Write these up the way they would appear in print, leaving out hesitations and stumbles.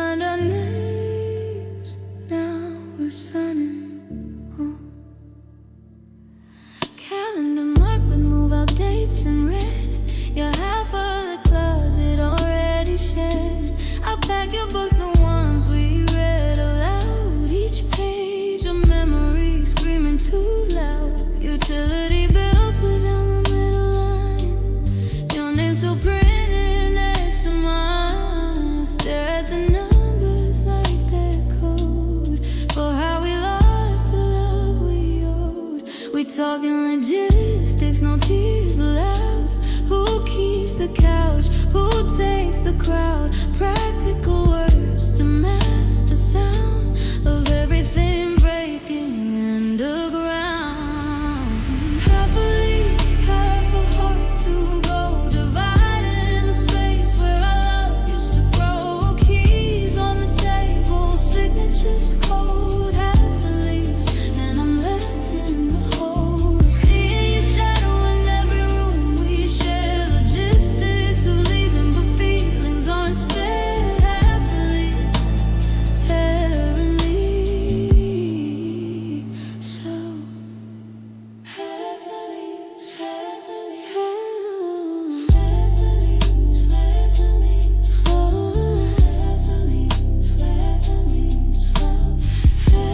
signed our names, now we're signing home. Calendar marked with move-out dates in red. You're half of the closet already shed. I'll pack your books, the ones we read aloud. Each page a memory screaming too loud. Utility bills put down the middle line. Your name still printed next to mine. Stare at the numbers like they're code for how we lost the love we owed. We talking logistics, no tears allowed. Who keeps the couch? Who takes the crowd? Practical words to mask the sound of everything breaking underground. Half a lease, half a heart to go, dividing the space where our love used to grow. Keys on the table, signatures cold. Half a lease, and I'm left in the hole. Seeing your shadow in every room we share. Logistics of leaving, but feelings aren't spared. Half a lease, tearing me so. Half a lease, half a lease, half a lease, half a lease, half a lease, half a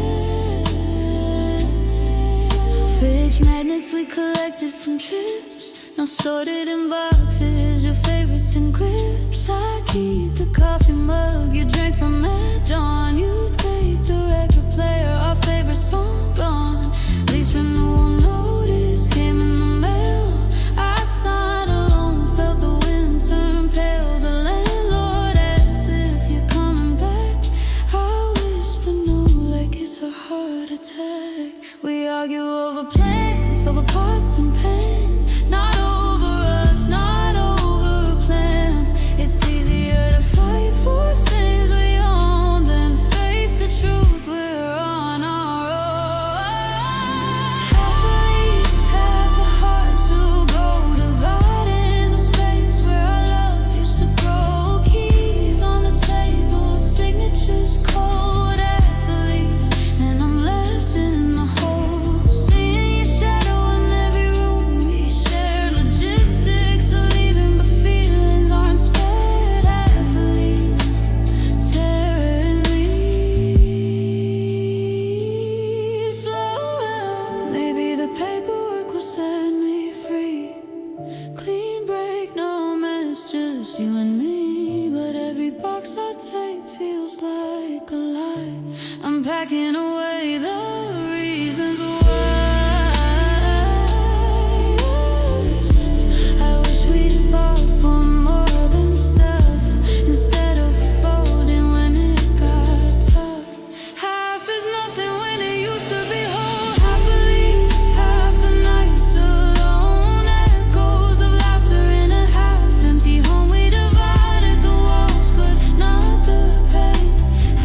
lease, fridge magnets we collected from trips, now sorted in boxes. Your favorites in grips. I keep the coffee mug you drank from at dawn. You take the record player, our favorite song gone. Lease renewal notice came in the mail. I signed alone, felt the wind turn pale. The landlord asked if you're coming back. I whisper no, like it's a heart attack. We argue over plans, over pots and pans. Not over us, not over plans. It's easier to fight for things we own than face the truth, we're on our own. Half a lease, half a heart to go, dividing the space where our love used to grow. Keys on the table, signatures cold. Half a lease, and I'm left in the hole. Seeing your shadow in every room we share. Logistics of leaving, but feelings aren't spared. Half a lease, tearing me slow. Maybe the paperwork will set me free. Clean break, no mess, just you and me. But every box I take feels like a lie. I'm packing away the reasons why. I wish we'd fall for more than stuff, instead of folding when it got tough. Half is nothing when it used to be whole. Half a lease, half the nights alone. Echoes of laughter in a half-empty home. We divided the walls, but not the pain.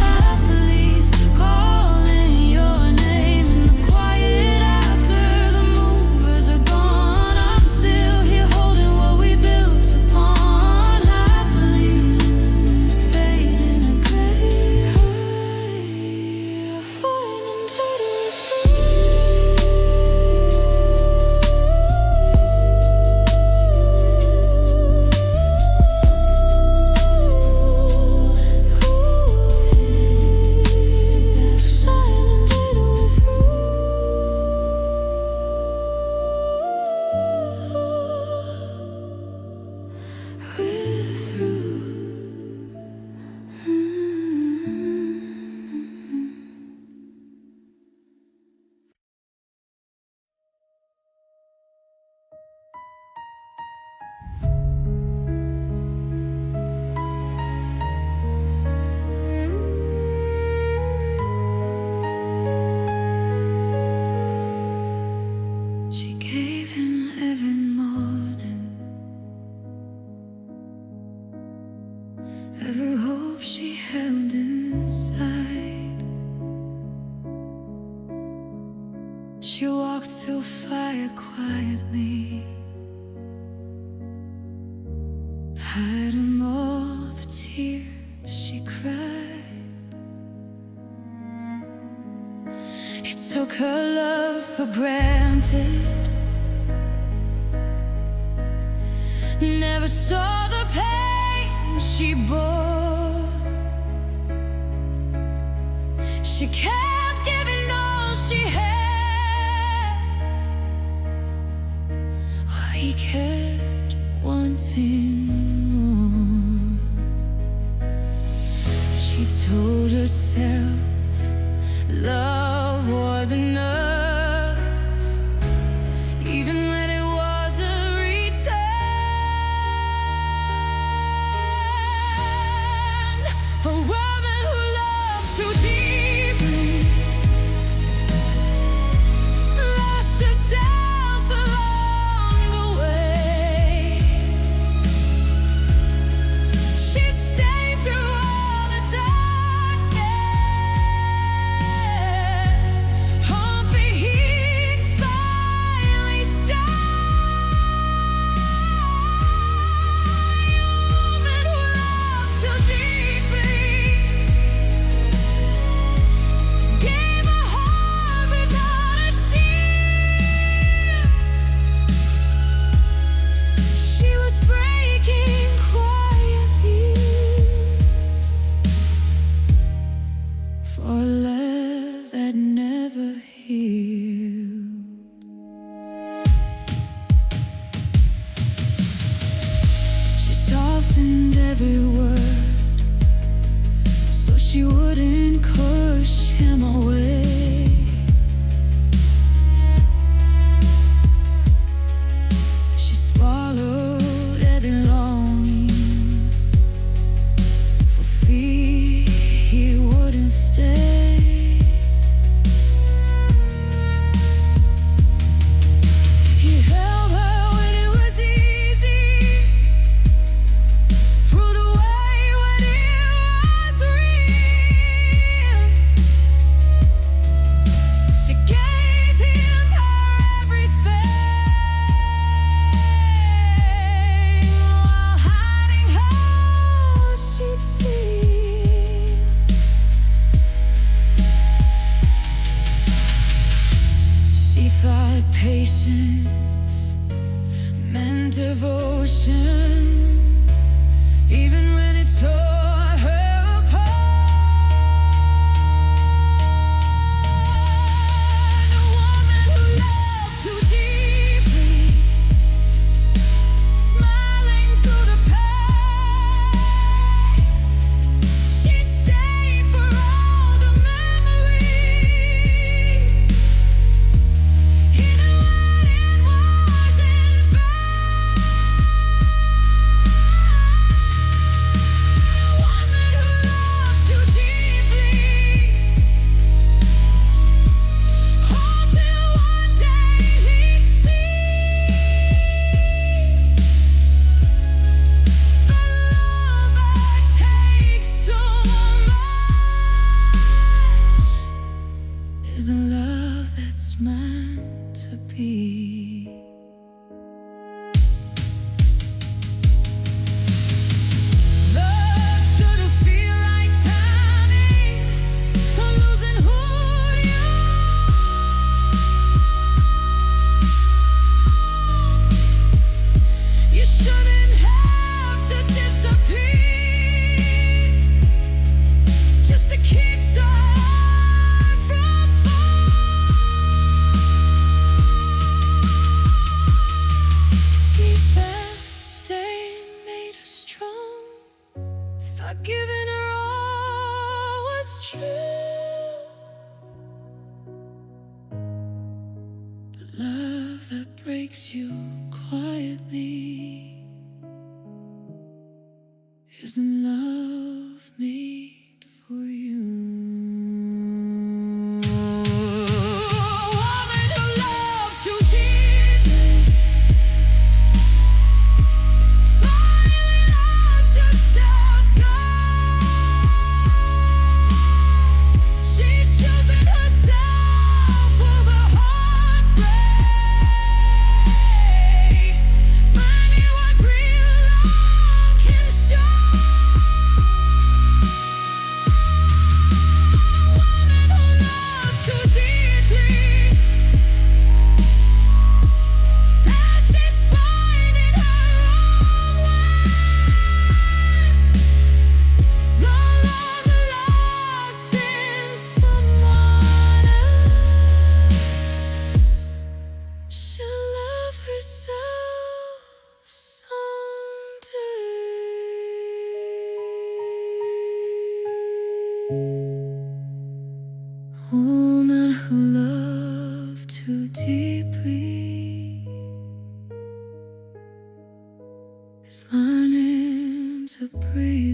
Half a lease, calling your name in the quiet after the movers are gone. I'm still here holding what we built upon. Half a lease, fading a gray high, falling into the silent data we're through. She gave him every morning, every hope she held inside. She walked to fire quietly, hiding all the tears she cried. Took her love for granted, never saw the pain she bore. She kept giving all she had, while he kept wanting more. She told herself love was enough, even when it wasn't returned. A woman who loved too deeply lost herself along the way. She stayed through all the darkness, hoping he'd finally stop. A woman who loved too deeply gave a heart without a shield. She was breaking quietly for love that never healed. She softened every word so she wouldn't push him away. She swallowed every longing for fear he wouldn't stay. He held her when it was easy, pulled away when it was real. She gave him her everything, while hiding how she'd feel. She thought patience meant devotion, even when it tore her apart. A woman who loved too deeply, smiling through the pain. She stayed for all the memories, even when it wasn't fair. A woman who loved too deeply, hoping one day he'd see the love that takes so much isn't love that's meant to be. Love shouldn't feel like turning or losing who you are. You shouldn't have to disappear just to keep someone from falling. See that stain made her strong. Thought giving her all was true. But love that breaks you quietly isn't love made for you. A woman who loved too deeply finally lets herself go. She's choosing herself over heartbreak, learning what real love can show.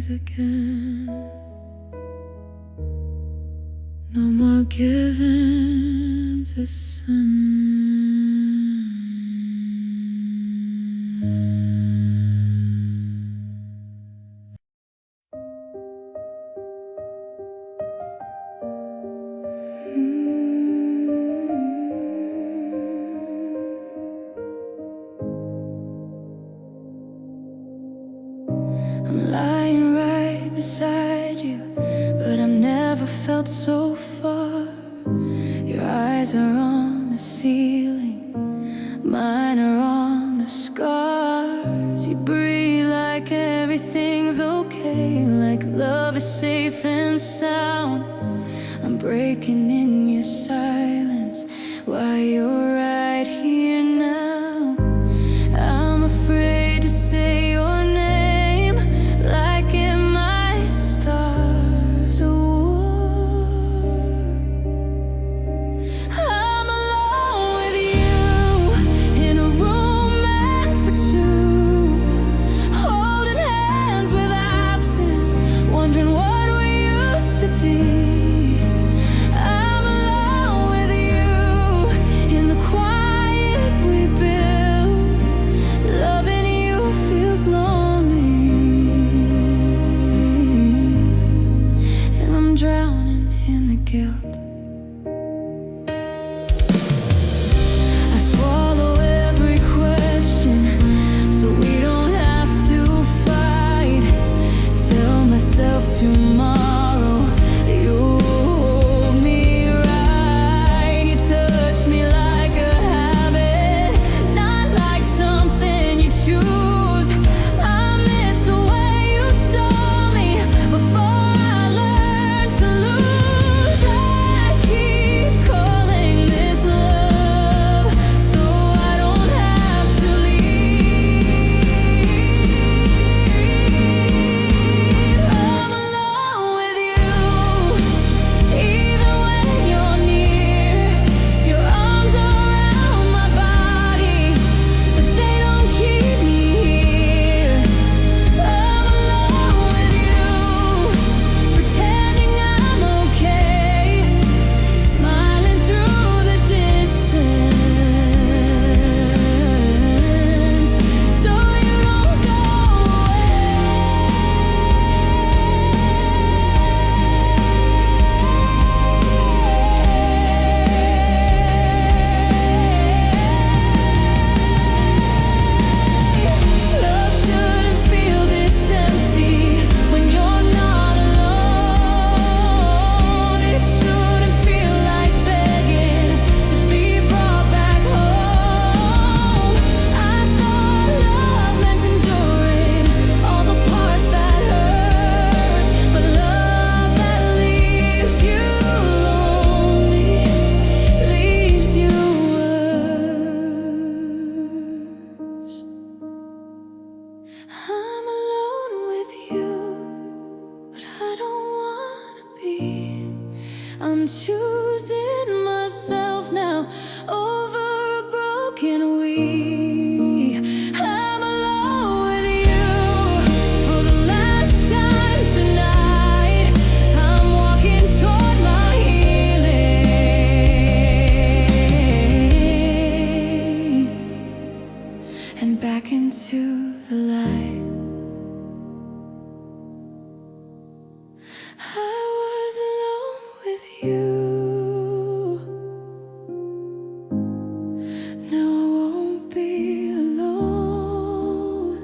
breathe again. No more giving to sin. I'm lying right beside you, but I've never felt so far. Your eyes are on the ceiling, mine are on the scars. You breathe like everything's okay, like love is safe and sound. I'm breaking in your silence while you're right here now. I'm afraid to say your name, like it might start a war. I'm alone with you in a room meant for two, holding hands with absence, wondering what we used to be. Tomorrow, you hold me right. You touch me like a habit, not like something you choose. I miss the way you saw me before I learned to lose. I keep calling this love, so I don't have to leave. I'm alone with you, but I don't wanna be. I'm choosing myself now over a broken we. I'm alone with you for the last time tonight. I'm walking toward my healing and back into the light. I was alone with you. Now I won't be alone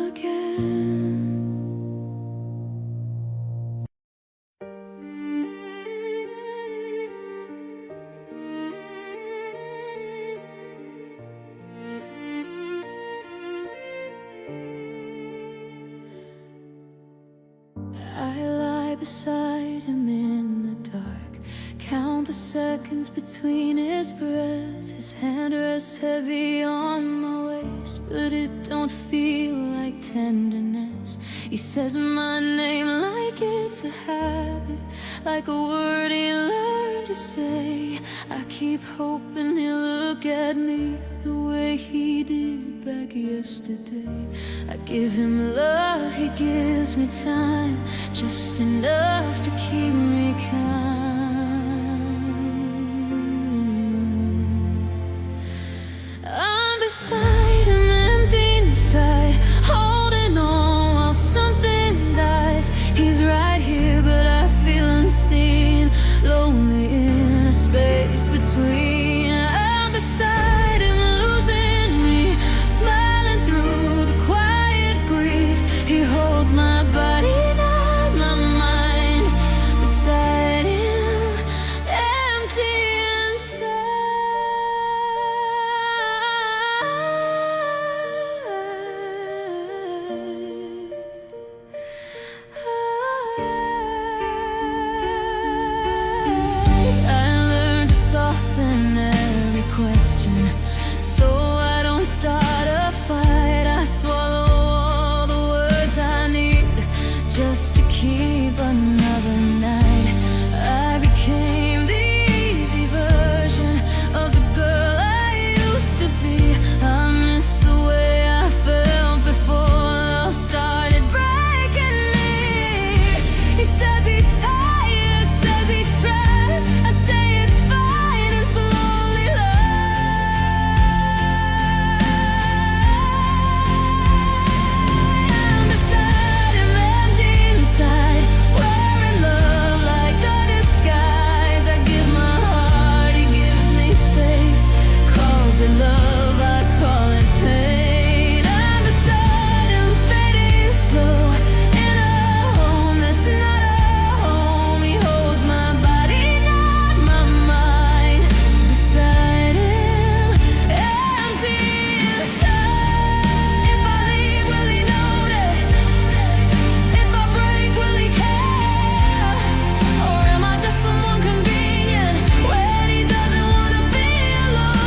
again. I lie beside him in the dark, count the seconds between his breaths. His hand rests heavy on my waist, but it don't feel like tenderness. He says my name like it's a habit, like a word he learned learned to say. I keep hoping he'll look at me the way he did back yesterday. I give him love, he gives me time, just enough to keep me calm. I'm beside him, empty inside, holding on while something dies. He's right here, but I feel unseen, lonely in a space between. I'm beside him, losing me, smiling through the quiet grief. He holds my body, not my mind. Beside him, empty question, so I don't start a fight. I swallow all the words I need just to keep another night. I became the easy version of the girl I used to be. I miss the way I felt before love started breaking me. He says he's tired, says he tries. I say it's fine and slowly love. Love, I call it pain. I'm beside him, fading slow, in a home that's not a home. He holds my body, not my mind. Beside him, empty inside. If I leave, will he notice? If I break, will he care? Or am I just someone convenient when he doesn't want to be alone?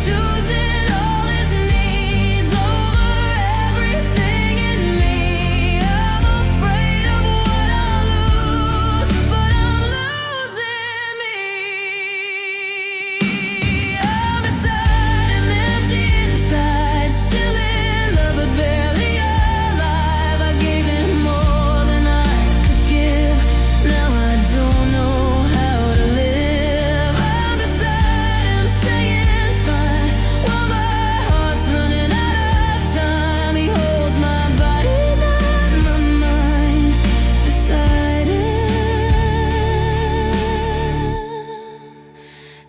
Choosing all his needs over everything in me. I'm afraid of what I'll lose, but I'm losing me. I'm beside him, empty inside, still in love but barely alive. I gave him more than I could give, now I don't know how to live. I'm beside him, saying fine, while my heart's running out of time. He holds my body, not my mind. Beside him,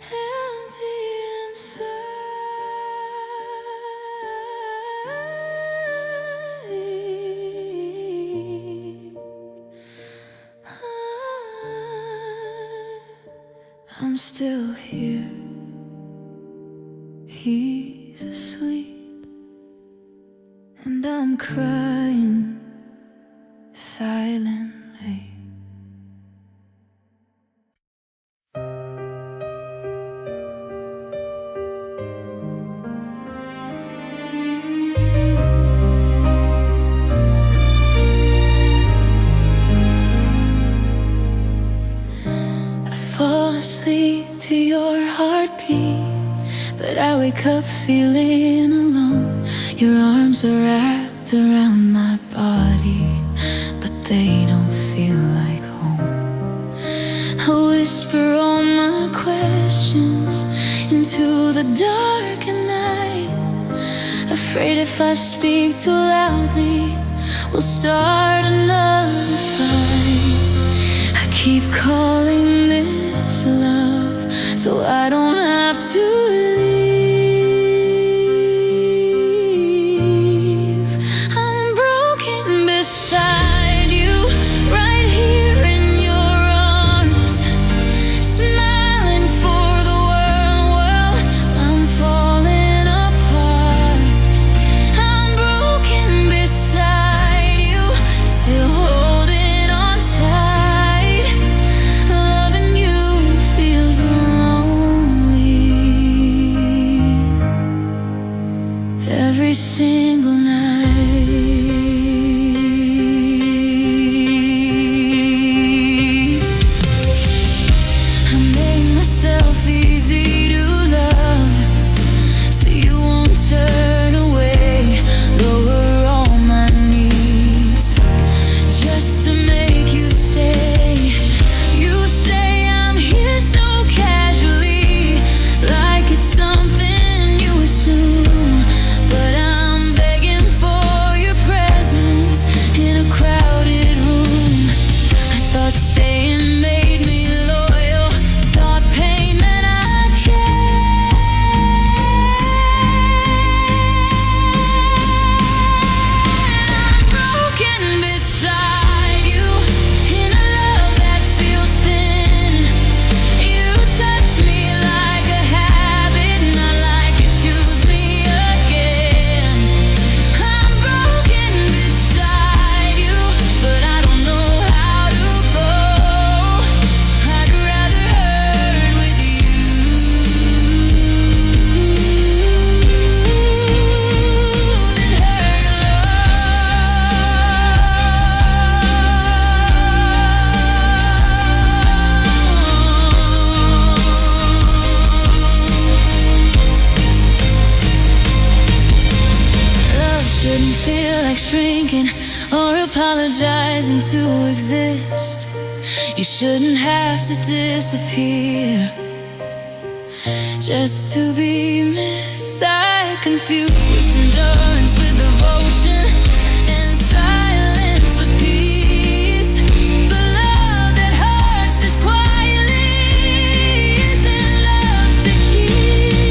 empty inside. I'm still here. He's asleep, and I'm crying silently. I fall asleep to your heartbeat, but I wake up feeling alone. Your arms are wrapped around my body, but they don't feel like home. I whisper all my questions into the dark at night, afraid if I speak too loudly, we'll start another fight. I keep calling this love, so I don't have to leave. I'm broken beside you, right here in your arms, smiling for the world while I'm falling apart. I'm broken beside you, still holding on tight. Loving you feels lonely. apologizing to exist. You shouldn't have to disappear just to be missed. I confused endurance with devotion and silence with peace. The love that hurts this quietly isn't love to keep.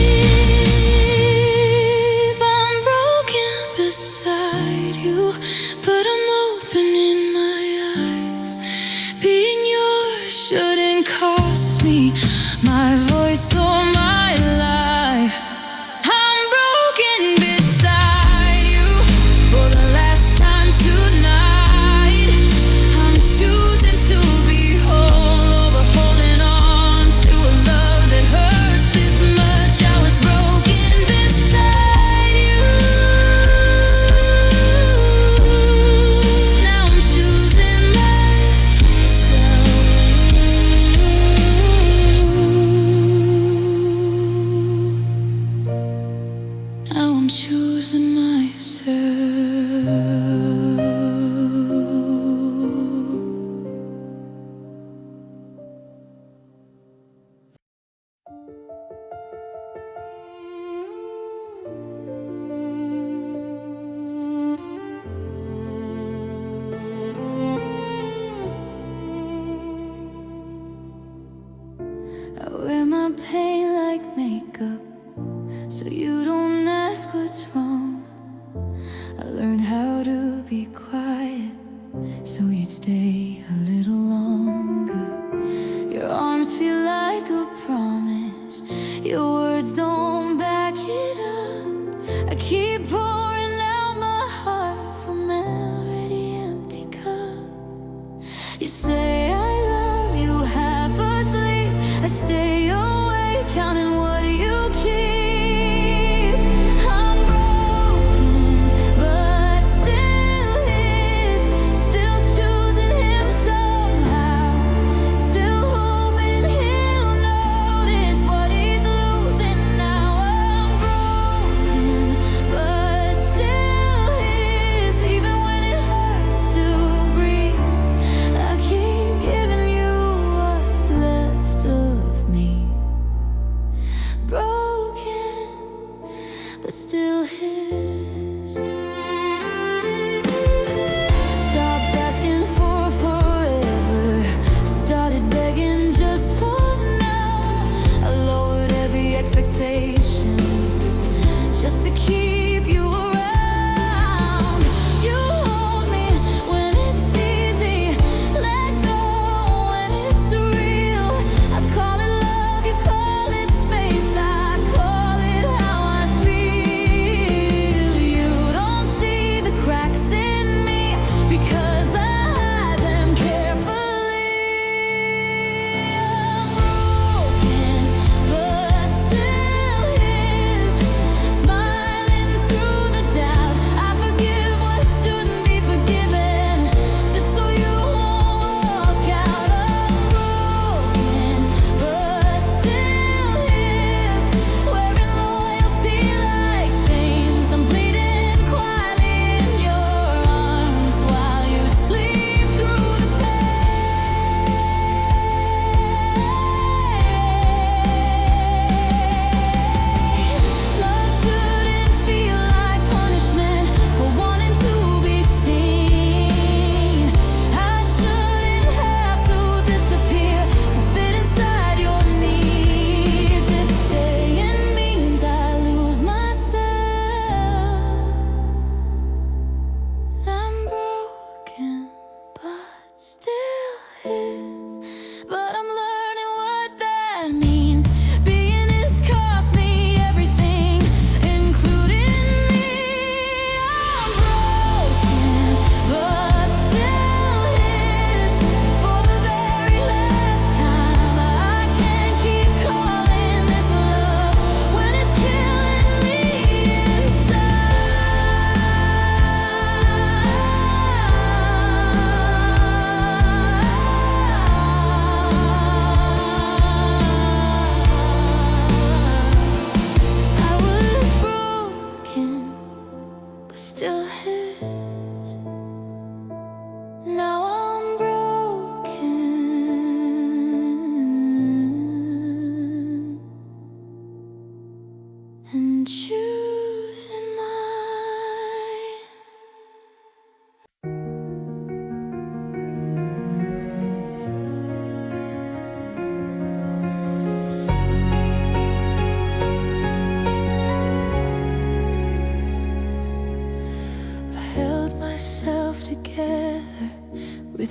I'm broken beside you, but I'm open in my eyes. Being yours shouldn't cost me my voice or my life. I'm broken beside you for the last time tonight. I'm choosing to be whole over holding on to a love that hurts this much. I was broken beside you. Now I'm choosing myself. Now I'm choosing myself. I wear my pain like makeup so you don't ask what's wrong. I learned how to be quiet so you'd stay a little longer. Your arms feel like a promise, your words don't back it up. I keep pouring out my heart from already empty cup. You say I love you half asleep, I stay awake counting what you keep. I'm broken, but still his, still choosing him somehow, still hoping he'll notice what he's losing now. I'm broken, but still his, even when it hurts to breathe. I keep giving you what's left of me. Broken, but still his. Stopped asking for forever, started begging just for now. I lowered every expectation just to keep you around. You hold me when it's easy, let go when it's real. I call it love, you call it space, I call it how I feel. You don't see the cracks in me because I hide them carefully. I'm broken, but still his, smiling through the doubt. I forgive what shouldn't be forgiven, just so you won't walk out. I'm broken, but still his, wearing loyalty like chains. I'm bleeding quietly in your arms while you sleep through the pain. Love shouldn't feel like punishment for wanting to be seen. I shouldn't have to disappear to fit inside your needs. If staying means I lose myself, I'm broken, but still his. But I'm learning what that means. Being his cost me everything, including me. I'm broken, but still his. For the very last time, I can't keep calling this love when it's killing me inside.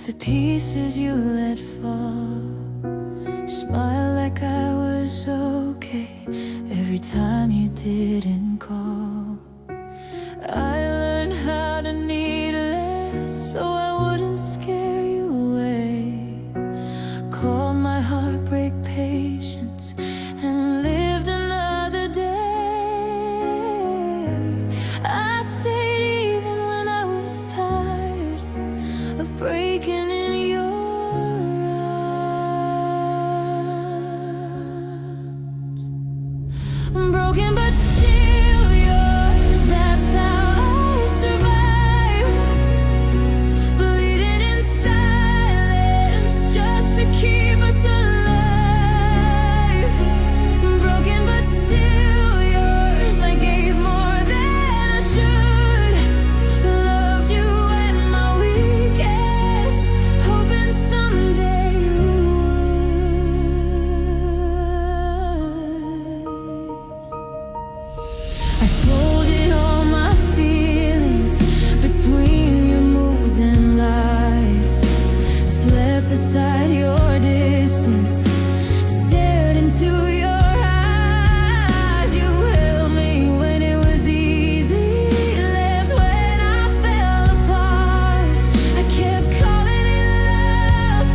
the pieces you let fall. Smile like I was okay every time you didn't call. I learned how to need less so I wouldn't scare you away. Called my heartbreak patience and lived another day. I stayed even when I was tired of breaking in your arms. I'm broken but still yours, that's how I survive. Bleeding in silence just to keep us alive. I'm broken but still yours, I gave more than I should. Loved you at my weakest, hoping someday you would. I folded all my feelings between your moods and lies. Slept beside your distance, stared into your eyes. You held me when it was easy, left when I fell apart. I kept calling it love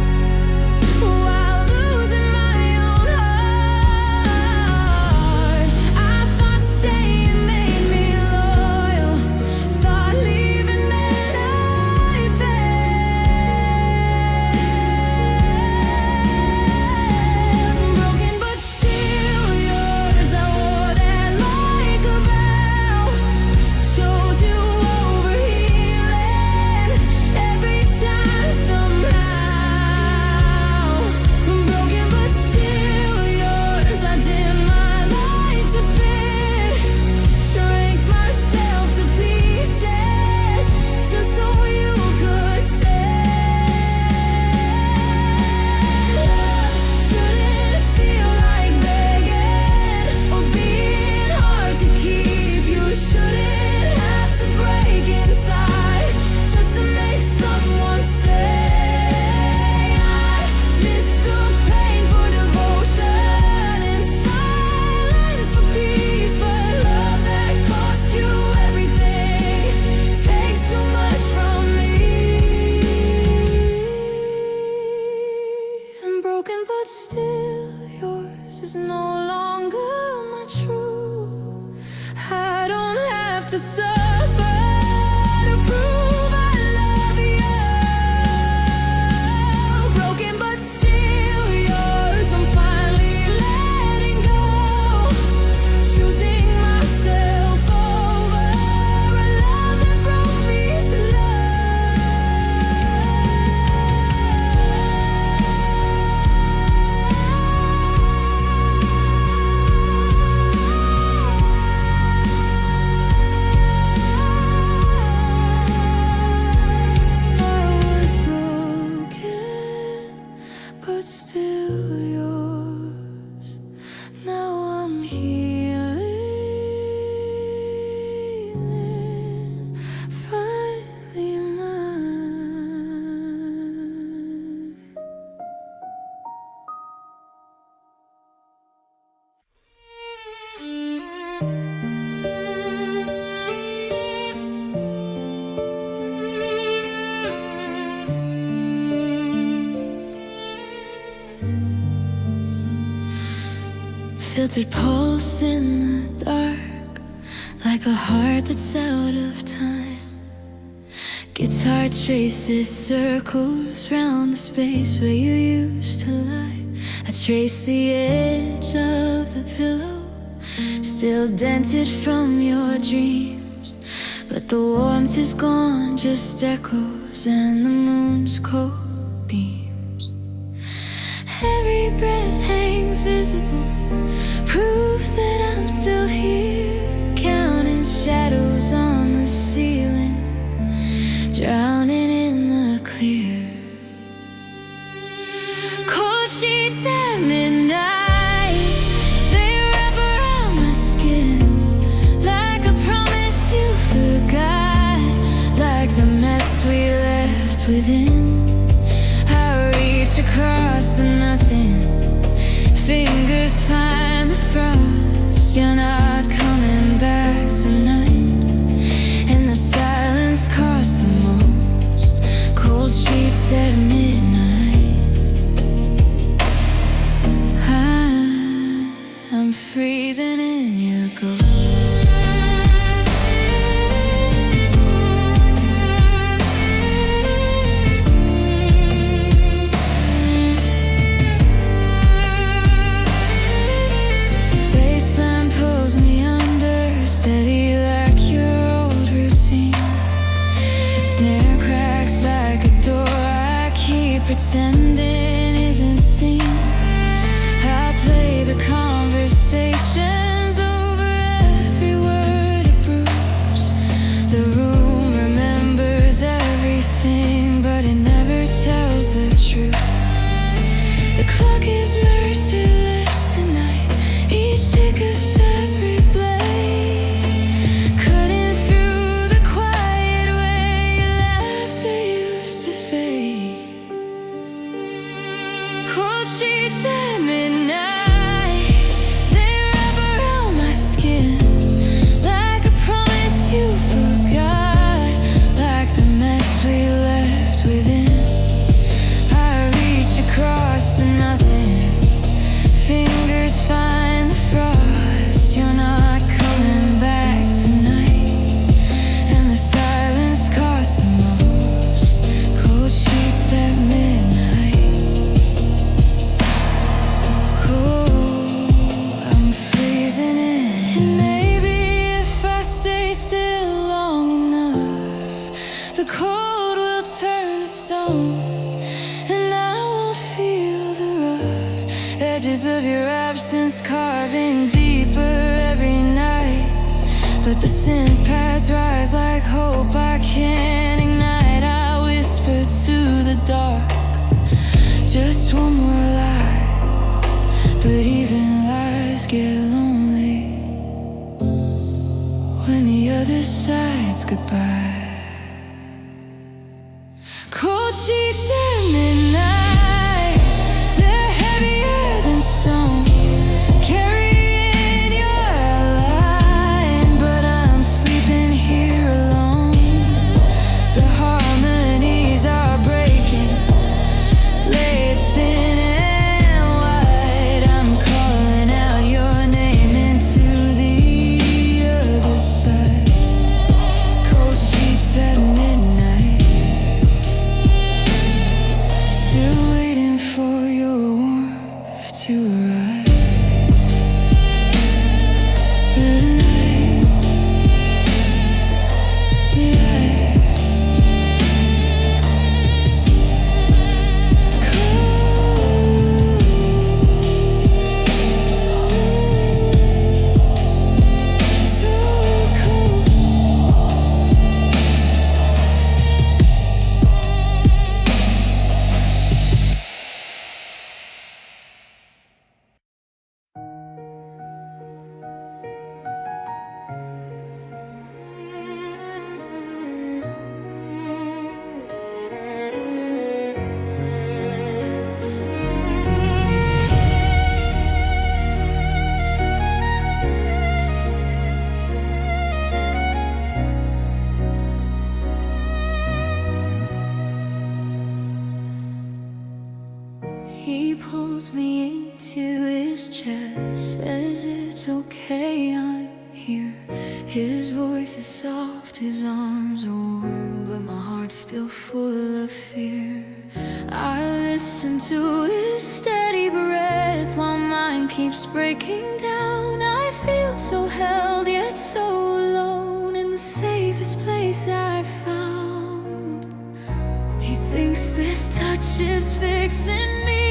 while losing my own heart. I thought staying made me loyal, thought leaving meant I failed. I'm broken but still yours, I wore that like a vow. Chose you over healing every time somehow. I'm broken but still yours, I dim my light to fit, shrank myself to pieces just so you could say love shouldn't feel like begging or being hard to keep. You shouldn't have to break inside just to make someone stay. I mistook pain for devotion and silence for peace, but love that costs you everything takes too much from me. I'm broken but still yours is no longer my truth. I don't have to suffer to prove I love you. Broken but still yours, I'm finally letting go, choosing myself over a love that broke me I was broken, but still yours. Now I'm healing, finally mine. Filtered pulse in the dark, like a heart that's out of time. Guitar traces circles round the space where you used to lie. I trace the edge of the pillow, still dented from your dreams, but the warmth is gone, just echoes and the moon's cold beams. Every breath hangs visible, proof that I'm still here, counting shadows on the ceiling, drowning in the clear. Cold sheets at midnight, they wrap around my skin like a promise you forgot, like the mess we left within. across the nothing. Fingers find the frost. You're not coming back tonight, and the silence costs the most. Cold sheets at midnight. I'm freezing in your ghost. Pretending isn't seen. I play the conversations over every word it brews. The room remembers everything, but it never tells the truth. The clock is merciless tonight. Each tick a separate blade, cutting through the quiet way your laughter used to fade. Cold sheets at midnight, they wrap around my skin like a promise you forgot, like the mess we left within. I reach across the nothing, fingers find the frost. You're not coming back tonight, and the silence costs the most. Cold sheets at midnight. The cold will turn to stone, and I won't feel the rough edges of your absence carving deeper every night. But the scent pads rise like hope I can't ignite. I whisper to the dark, just one more lie. But even lies get lonely when the other side's goodbye. Cold sheets at midnight, they're heavier than stone, carrying your line, but I'm sleeping here alone. The harmonies are breaking, laid thin and wide. I'm calling out your name into the other side. Cold sheets at midnight, still waiting for your warmth to arrive. Good night, yeah. Cold, so cold. He pulls me into his chest, says it's okay, I'm here. His voice is soft, his arms are warm, but my heart's still full of fear. I listen to his steady breath while mine keeps breaking down. I feel so held yet so alone in the safest place I've found. He thinks this touch is fixing me,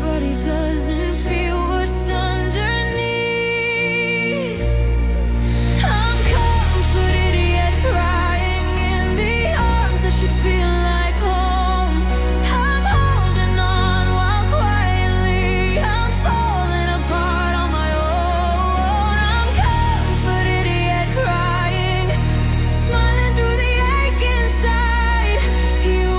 but he doesn't feel what's underneath. I'm comforted yet crying in the arms that should feel like home. I'm holding on while quietly I'm falling apart on my own. I'm comforted yet crying, smiling through the ache inside. You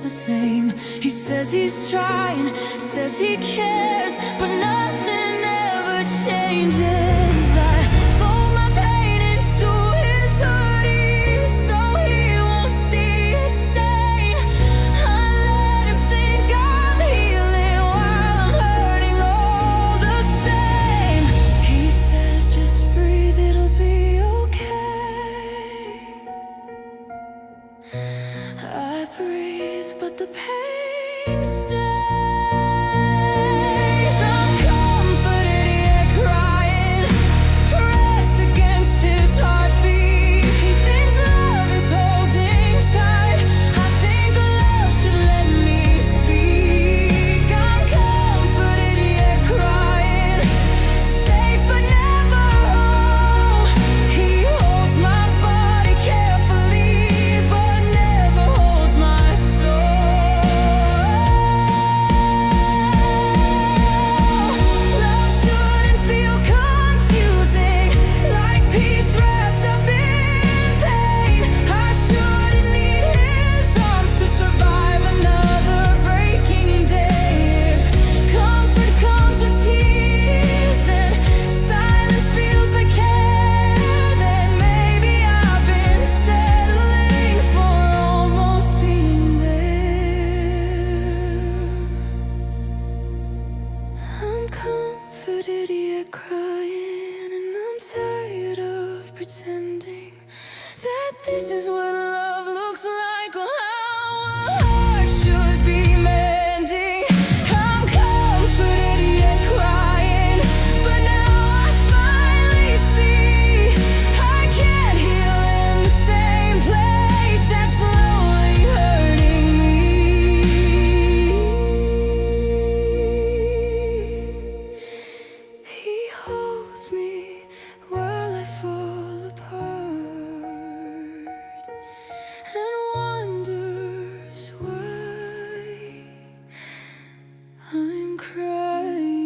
the same. He says he's trying, says he cares, but nothing ever changes. I fold my pain into his hoodie so he won't see it stain. I let him think I'm healing while I'm hurting all the same. He says just breathe, it'll be okay. I breathe, but the pain stays. I'm comforted yet crying, pressed against his heartbeat. He thinks love is holding tight. I think love should let me speak. I'm comforted yet crying, safe but never whole. He holds my body carefully, but never holds my soul. Love shouldn't feel confusing, like peace wrapped up in pain. I shouldn't need his arms to survive another breaking day. If comfort comes with tears and silence feels like care, then maybe I've been settling for almost being there. I'm comforted yet crying, and I'm tired of pretending that this is what love looks like, or how a heart should be mending. I'm comforted yet crying, but now I finally see I can't heal in the same place that's slowly hurting me. He holds me while I fall apart and wonders why I'm crying.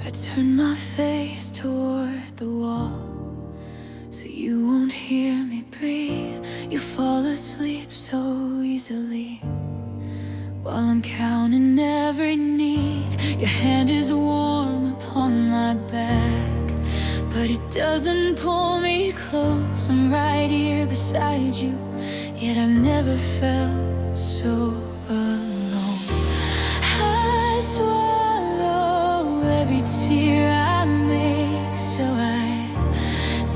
I turn my face toward the wall so you won't hear me breathe. You fall asleep so easily while I'm counting every need. Your hand is warm upon my back, but it doesn't pull me close. I'm right here beside you, yet I've never felt so alone. I swallow every tear I make so I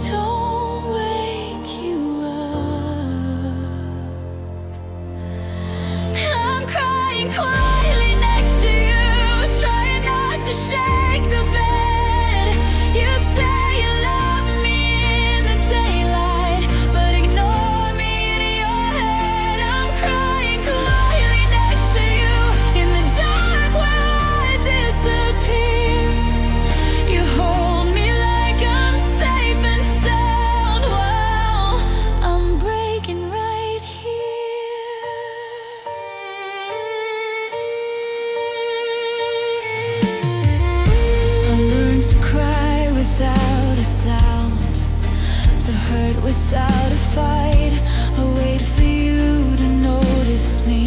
don't wake you up. I'm crying quietly next to you, trying not to shake the bed. You say you love me in the daylight, but ignore me in your head. I'm crying quietly next to you in the dark where I disappear. You hold me like I'm safe and sound while I'm breaking right here. I learned to cry without a sound, to hurt without a fight. I wait for you to notice me,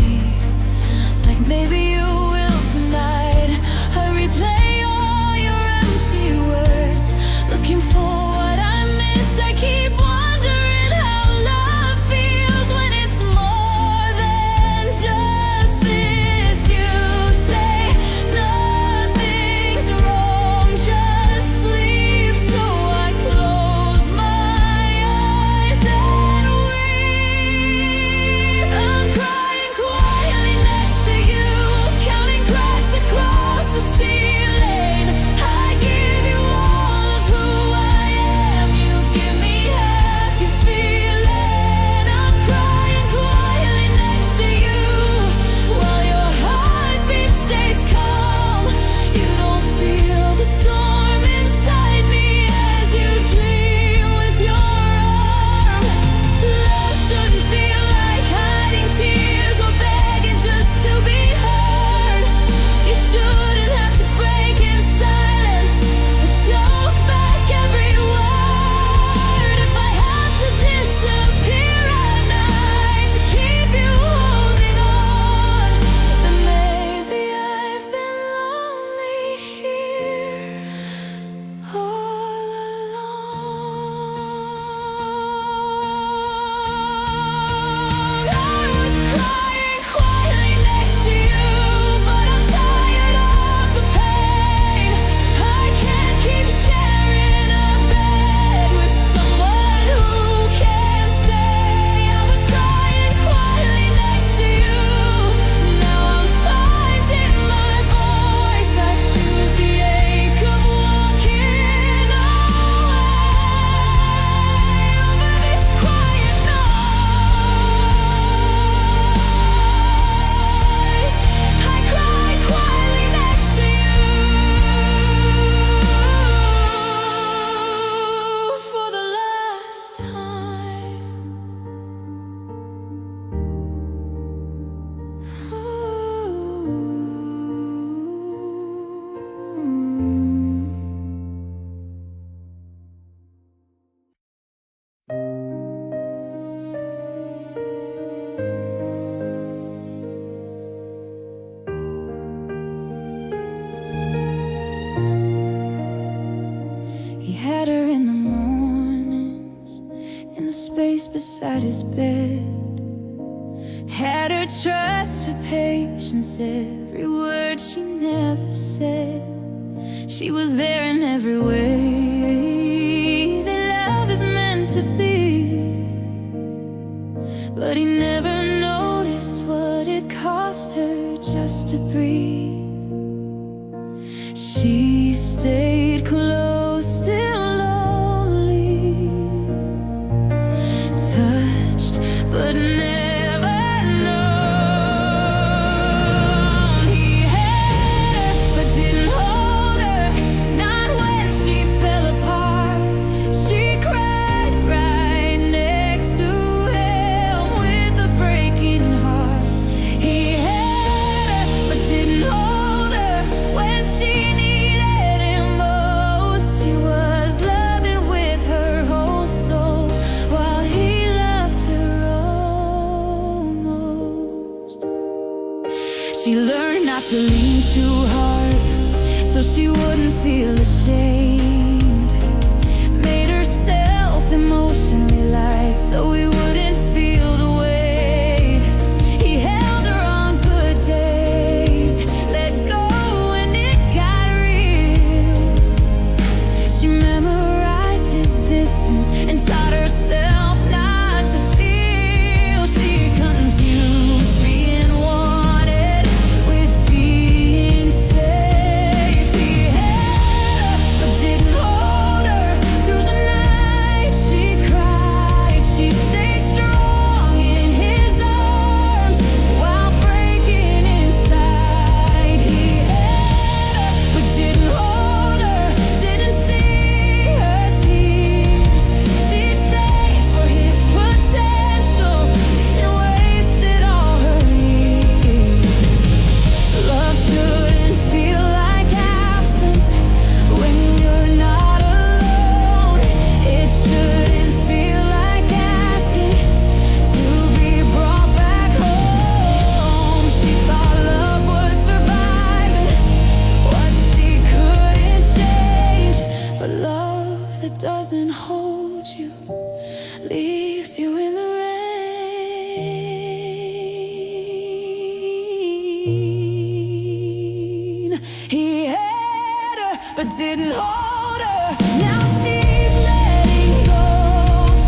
like maybe you will tonight. I replay all your empty words, looking for what I missed. I keep wondering how love feels when it's more than just this. You say nothing's wrong, just sleep. So I close my eyes and we space beside his bed. Had her trust, her patience, every word she never said. She was there in every way that love is meant to be. But he never noticed what it cost her just to breathe. She stayed close, still lonely, touched but never known. He had her but didn't hold her, not when she fell apart. She cried right next to him with a breaking heart. He had her but didn't hold her when she needed him most. She was loving with her whole soul while he loved her almost. She learned not to lean too hard so she wouldn't feel ashamed. Made herself emotionally light so he wouldn't feel the weight. He held her on good days, let go when it got real. She memorized his distance and taught herself not to feel. She confused being wanted with being safe. He had her but didn't hold her through the night. She cried, she stayed strong in his arms while breaking inside. He had her but didn't hold her, didn't see her tears. She stayed for his potential and wasted all her years. Love shouldn't feel like absence when you're not alone. It shouldn't feel like asking to be brought back home. She thought love was surviving what she couldn't change. But love that doesn't hold you leaves you in the rain. He had her but didn't hold her. Now she's letting go,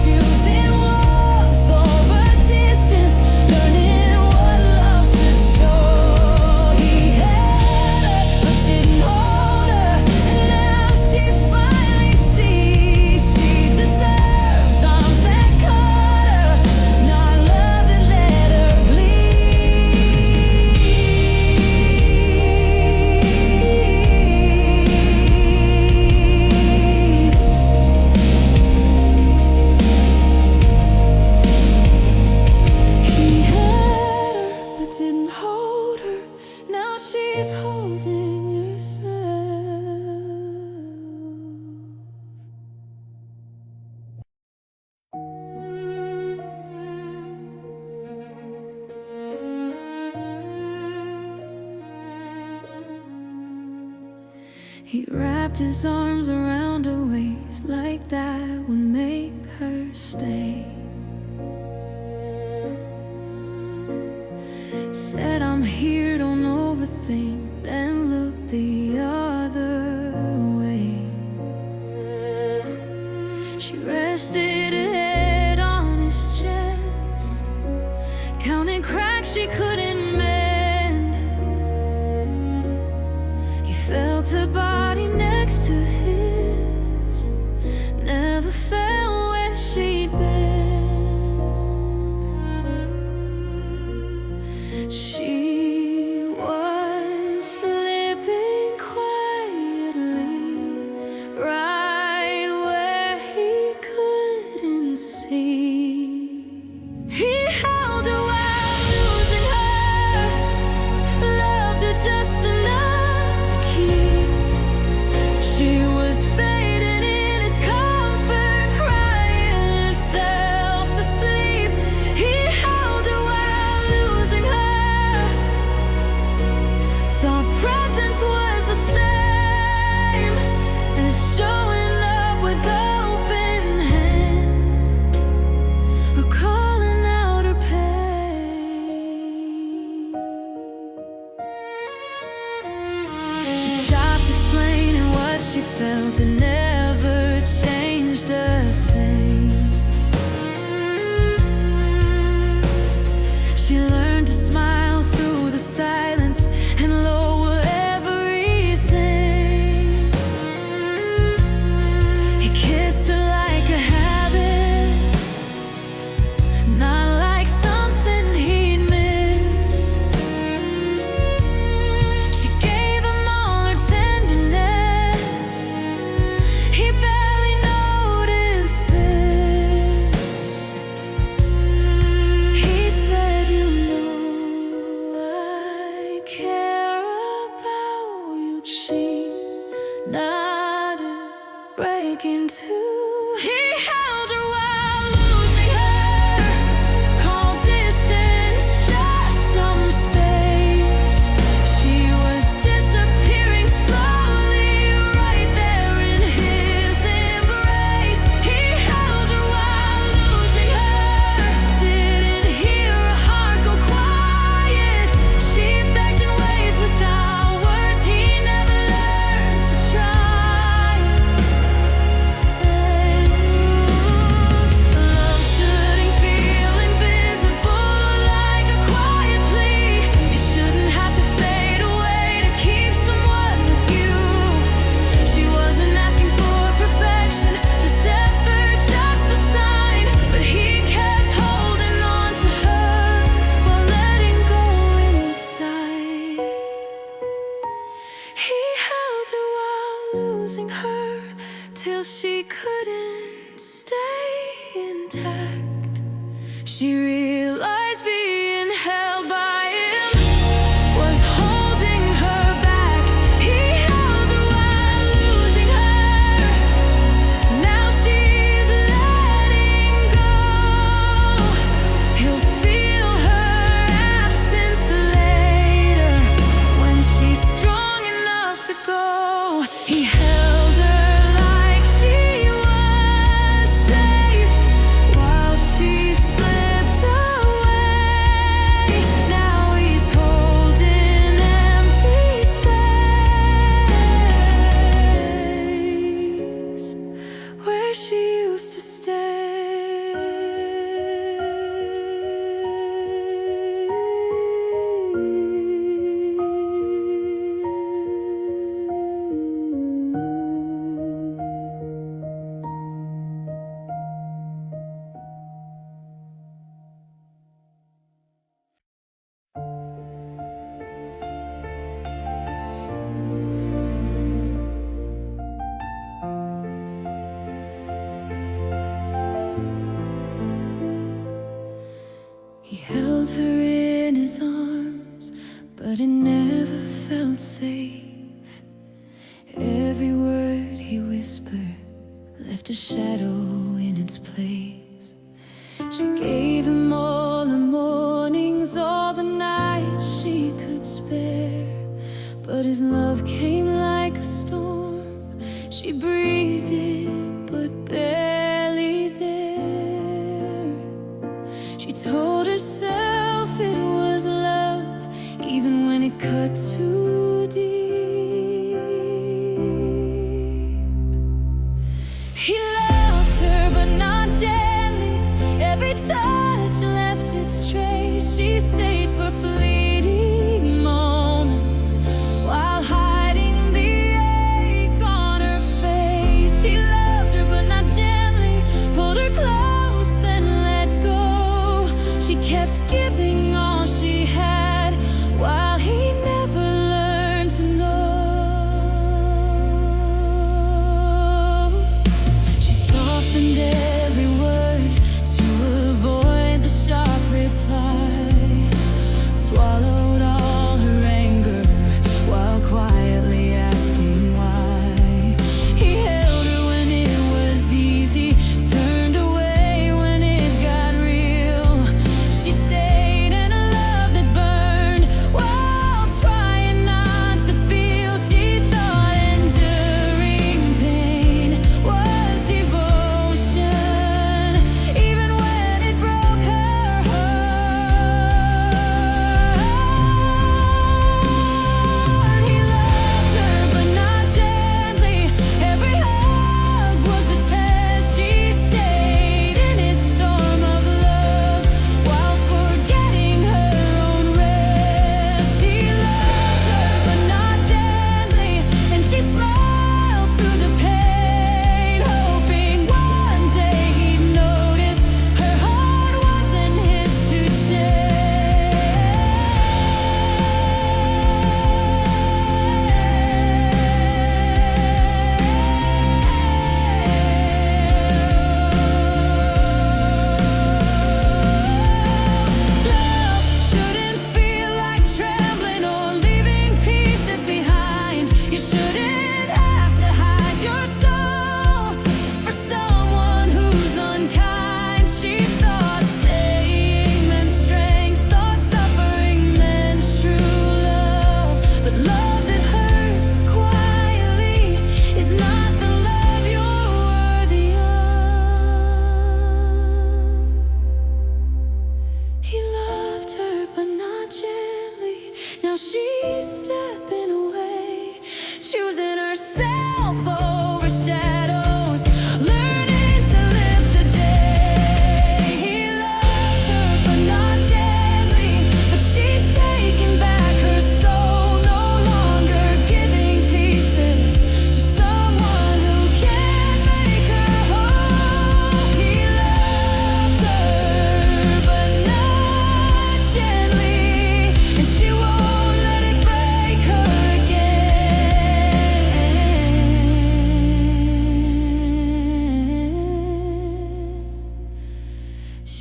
choosing warmth over distance, learning what love should show. He had her but didn't hold her, and now she finally sees she deserved arms that caught her, not love that let her bleed. He had her but didn't hold her. Now she's holding yourself. He wrapped his arms around her waist like that would make her stay. Said, I'm here, don't overthink, then look the other way. She rested her head on his chest, counting cracks she couldn't mend. He felt her body next to his, never felt where she'd been. She was slipping quietly right where he couldn't see. He held her while losing her, loved her just enough to keep. She was fading in his comfort, crying herself. intact. She realized being held by him was holding her back. He held her while losing her. Now she's letting go. He'll feel her absence later when she's strong enough to go. He held her like she was safe while she slipped away. Now he's holding empty space where she used to stay. He held her in his arms, but it never felt safe. Every word he whispered left a shadow in its place. She gave him all the mornings, all the nights she could spare. But his love came like a storm. She breathed it, but barely there. She told herself it was love, even when it cut too deep. He loved her, but not gently. Every touch left its trace. She stayed for fleeting moments while hiding the ache on her face. He loved her, but not gently. Pulled her close, then let go. She kept giving all she had while he never learned to know. She softened every word to avoid the sharp reply. Swallowed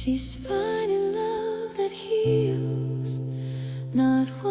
She's finding love that heals, not one